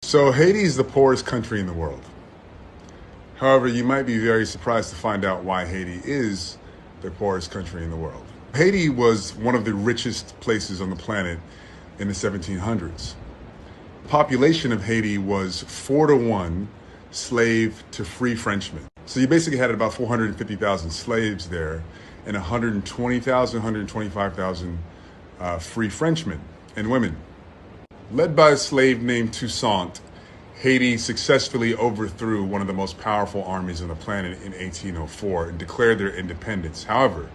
So Haiti is the poorest country in the world. However, you might be very surprised to find out why Haiti is the poorest country in the world. Haiti was one of the richest places on the planet in the 1700s. The population of Haiti was 4-to-1 slave to free Frenchmen. So you basically had about 450,000 slaves there and 120,000, 125,000 free Frenchmen and women. Led by a slave named Toussaint, Haiti successfully overthrew one of the most powerful armies on the planet in 1804 and declared their independence. However,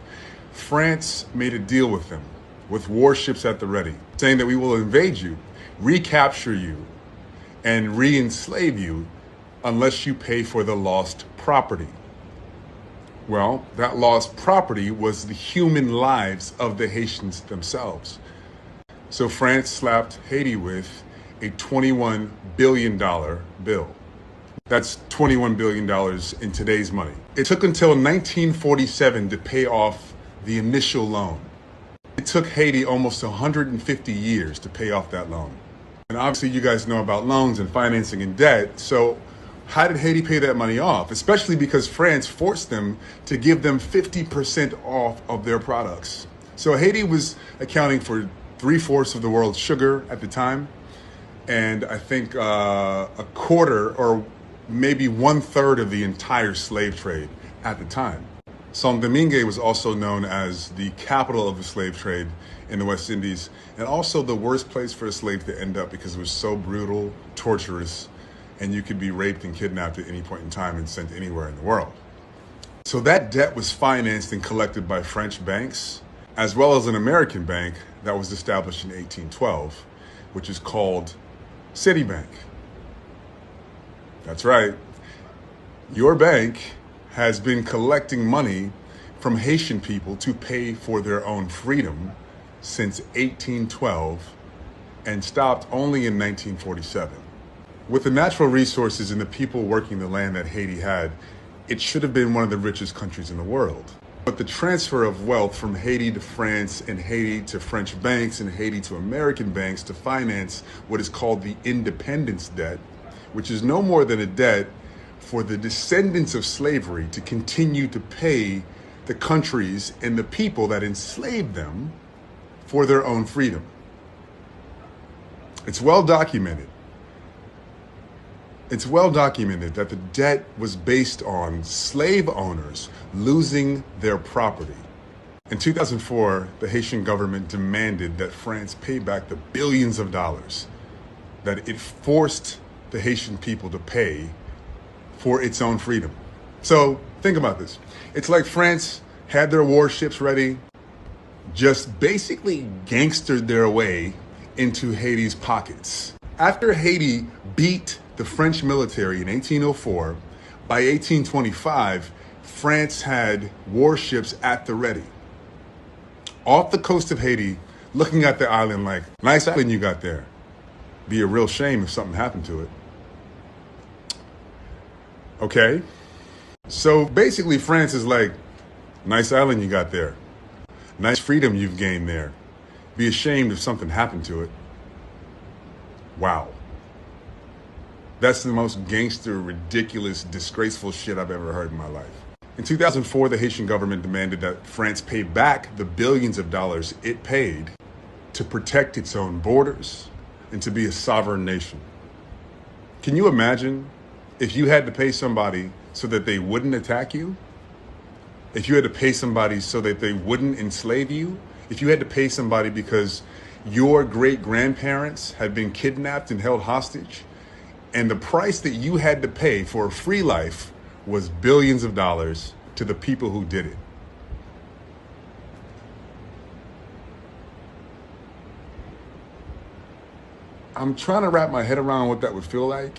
France made a deal with them, with warships at the ready, saying that we will invade you, recapture you, and re-enslave you unless you pay for the lost property. Well, that lost property was the human lives of the Haitians themselves. So France slapped Haiti with a $21 billion bill. That's $21 billion in today's money. It took until 1947 to pay off the initial loan. It took Haiti almost 150 years to pay off that loan. And obviously you guys know about loans and financing and debt. So how did Haiti pay that money off? Especially because France forced them to give them 50% off of their products. So Haiti was accounting for 3/4 of the world's sugar at the time. And I think a quarter or maybe 1/3 of the entire slave trade at the time. Saint-Domingue was also known as the capital of the slave trade in the West Indies, and also the worst place for a slave to end up because it was so brutal, torturous, and you could be raped and kidnapped at any point in time and sent anywhere in the world. So that debt was financed and collected by French banks, as well as an American bank that was established in 1812, which is called Citibank. That's right. Your bank has been collecting money from Haitian people to pay for their own freedom since 1812 and stopped only in 1947. With the natural resources and the people working the land that Haiti had, it should have been one of the richest countries in the world. But the transfer of wealth from Haiti to France and Haiti to French banks and Haiti to American banks to finance what is called the independence debt, which is no more than a debt for the descendants of slavery to continue to pay the countries and the people that enslaved them for their own freedom. It's well documented. It's well documented that the debt was based on slave owners losing their property. In 2004, the Haitian government demanded that France pay back the billions of dollars that it forced the Haitian people to pay for its own freedom. So think about this. It's like France had their warships ready, just basically gangstered their way into Haiti's pockets. After Haiti beat the French military in 1804, by 1825, France had warships at the ready, off the coast of Haiti, looking at the island like, nice island you got there. Be a real shame if something happened to it. Okay? So basically France is like, nice island you got there. Nice freedom you've gained there. Be ashamed if something happened to it. Wow. That's the most gangster, ridiculous, disgraceful shit I've ever heard in my life. In 2004, the Haitian government demanded that France pay back the billions of dollars it paid to protect its own borders and to be a sovereign nation. Can you imagine if you had to pay somebody so that they wouldn't attack you? If you had to pay somebody so that they wouldn't enslave you? If you had to pay somebody because your great-grandparents had been kidnapped and held hostage, and the price that you had to pay for a free life was billions of dollars to the people who did it. I'm trying to wrap my head around what that would feel like,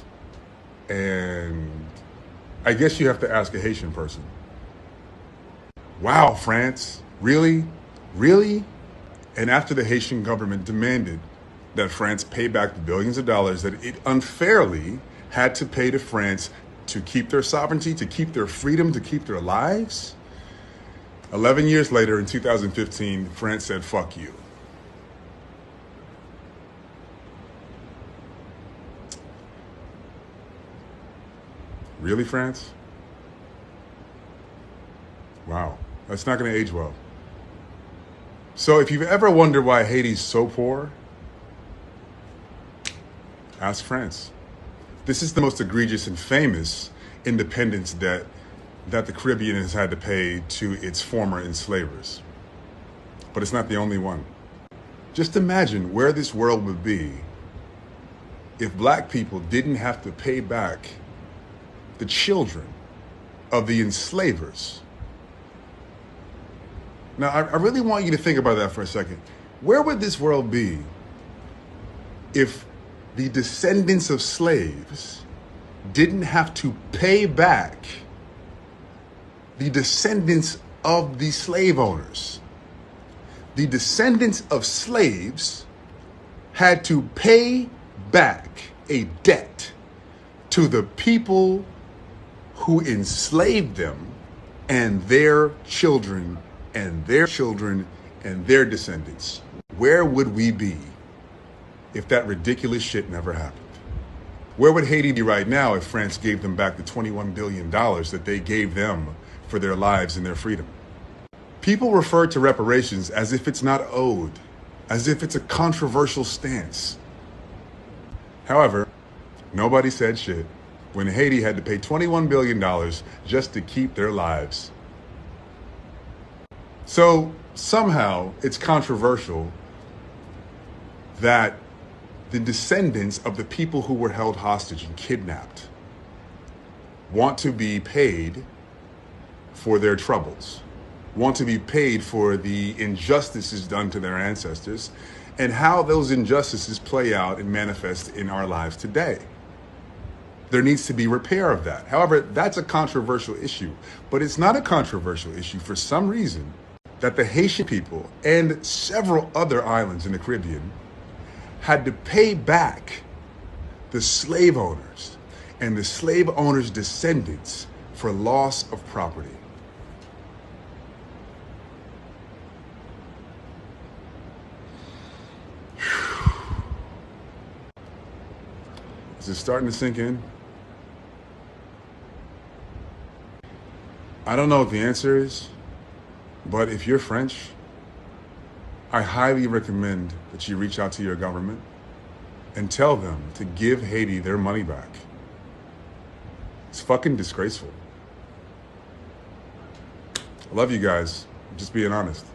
and I guess you have to ask a Haitian person. Wow, France, really? Really? And after the Haitian government demanded that France pay back the billions of dollars that it unfairly had to pay to France to keep their sovereignty, to keep their freedom, to keep their lives, 11 years later, in 2015, France said, fuck you. Really, France? Wow, that's not going to age well. So if you've ever wondered why Haiti's so poor, ask France. This is the most egregious and famous independence debt that the Caribbean has had to pay to its former enslavers. But it's not the only one. Just imagine where this world would be if black people didn't have to pay back the children of the enslavers. Now, I really want you to think about that for a second. Where would this world be if the descendants of slaves didn't have to pay back the descendants of the slave owners? The descendants of slaves had to pay back a debt to the people who enslaved them and their children and their children and their descendants. Where would we be if that ridiculous shit never happened? Where would Haiti be right now if France gave them back the $21 billion that they gave them for their lives and their freedom? People refer to reparations as if it's not owed, as if it's a controversial stance. However, nobody said shit when Haiti had to pay $21 billion just to keep their lives. So somehow it's controversial that the descendants of the people who were held hostage and kidnapped want to be paid for their troubles, want to be paid for the injustices done to their ancestors, and how those injustices play out and manifest in our lives today. There needs to be repair of that. However, that's a controversial issue, but it's not a controversial issue for some reason that the Haitian people and several other islands in the Caribbean had to pay back the slave owners and the slave owners' descendants for loss of property. Is it starting to sink in? I don't know what the answer is, but if you're French, I highly recommend that you reach out to your government and tell them to give Haiti their money back. It's fucking disgraceful. I love you guys. I'm just being honest.